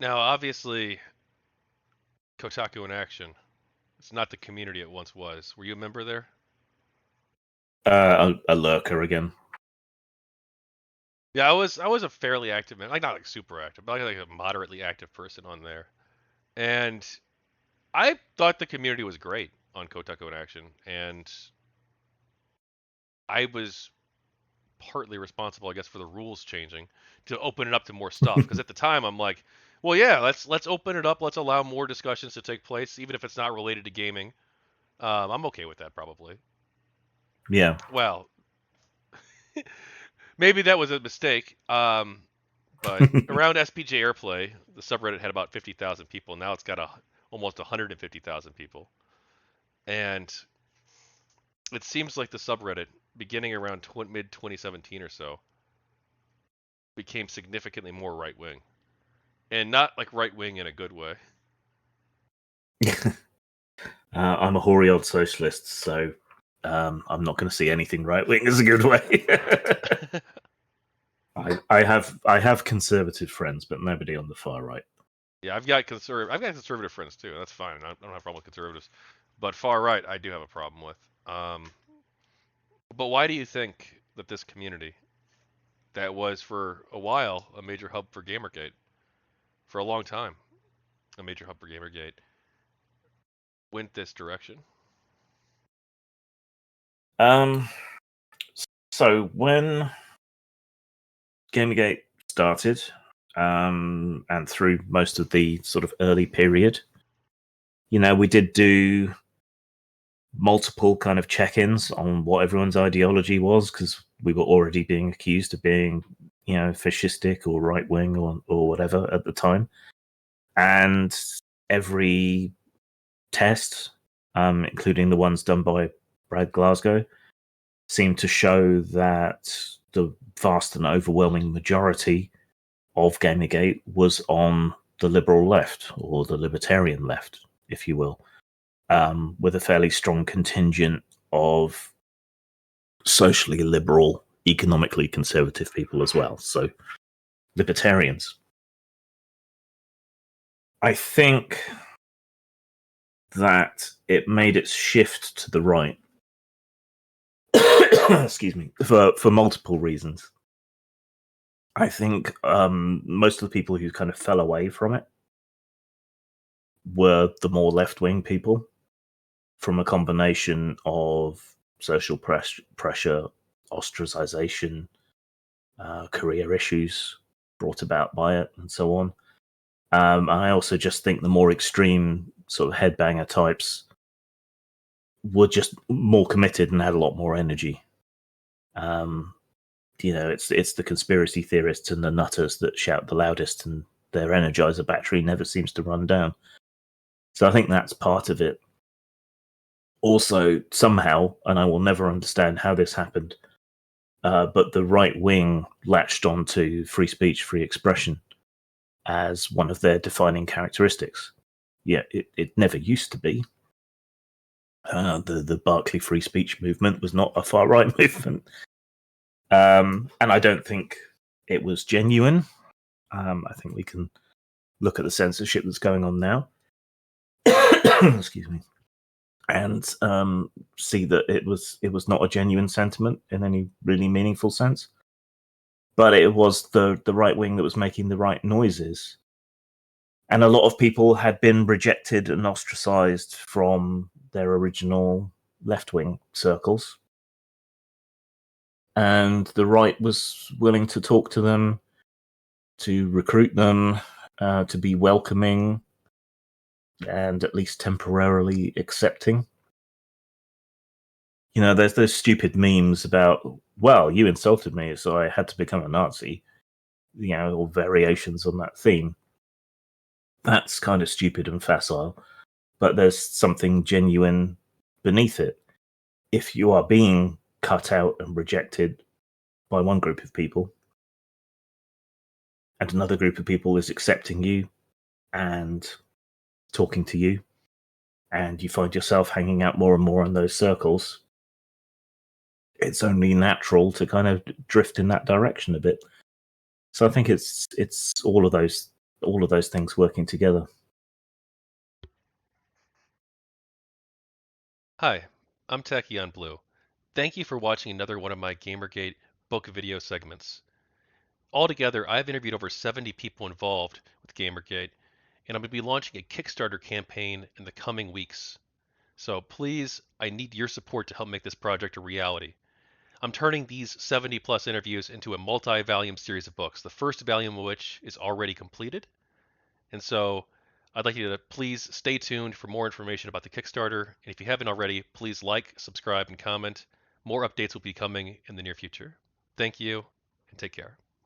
Now, obviously, Kotaku in action. It's not the community it once was. Were you a member there? A lurker again. Yeah, I was a fairly active man, like not like super active, but like a moderately active person on there. And I thought the community was great on Kotaku in action, and I was partly responsible, I guess, for the rules changing to open it up to more stuff. Because at the time, I'm like, well, yeah, let's open it up. Let's allow more discussions to take place, even if it's not related to gaming. I'm okay with that, probably. Yeah. Well, maybe that was a mistake. But around SPJ Airplay, the subreddit had about 50,000 people. Now it's got almost 150,000 people, and it seems like the subreddit, beginning around mid 2017 or so, became significantly more right wing, and not like right wing in a good way. I'm a hoary old socialist, so I'm not going to see anything right wing as a good way. I have conservative friends, but nobody on the far right. Yeah, I've got conservative friends too. That's fine. I don't have a problem with conservatives, but far right I do have a problem with. But why do you think that this community, that was for a while a major hub for Gamergate, for a long time a major hub for Gamergate, went this direction? Um, so when Gamergate started, and through most of the sort of early period, we did do multiple kind of check-ins on what everyone's ideology was, because we were already being accused of being, fascistic or right-wing or whatever at the time. And every test, including the ones done by Brad Glasgow, seemed to show that the vast and overwhelming majority of Gamergate was on the liberal left, or the libertarian left, if you will, with a fairly strong contingent of socially liberal, economically conservative people as well. So, libertarians. I think that it made its shift to the right. Excuse me, for multiple reasons. I think most of the people who kind of fell away from it were the more left-wing people, from a combination of social pressure, ostracization, career issues brought about by it, and so on. I also just think the more extreme sort of headbanger types were just more committed and had a lot more energy. It's the conspiracy theorists and the nutters that shout the loudest, and their Energizer battery never seems to run down. So I think that's part of it. Also, somehow, and I will never understand how this happened, but the right wing latched onto free speech, free expression as one of their defining characteristics. Yeah, it never used to be. The Berkeley free speech movement was not a far right movement, and I don't think it was genuine. I think we can look at the censorship that's going on now. Excuse me. And see that it was not a genuine sentiment in any really meaningful sense. But it was the right wing that was making the right noises. And a lot of people had been rejected and ostracized from their original left wing circles. And the right was willing to talk to them, to recruit them, to be welcoming, and at least temporarily accepting. There's those stupid memes about, well, you insulted me, so I had to become a Nazi, or variations on that theme. That's kind of stupid and facile, but there's something genuine beneath it. If you are being cut out and rejected by one group of people, and another group of people is accepting you and talking to you, and you find yourself hanging out more and more in those circles, it's only natural to kind of drift in that direction a bit. So I think it's all of those all of those things working together. Hi, I'm Tachyon Blue. Thank you for watching another one of my GamerGate book video segments. Altogether, I've interviewed over 70 people involved with GamerGate, and I'm going to be launching a Kickstarter campaign in the coming weeks. So please, I need your support to help make this project a reality. I'm turning these 70 plus interviews into a multi-volume series of books, the first volume of which is already completed. And so I'd like you to please stay tuned for more information about the Kickstarter. And if you haven't already, please like, subscribe, and comment. More updates will be coming in the near future. Thank you, and take care.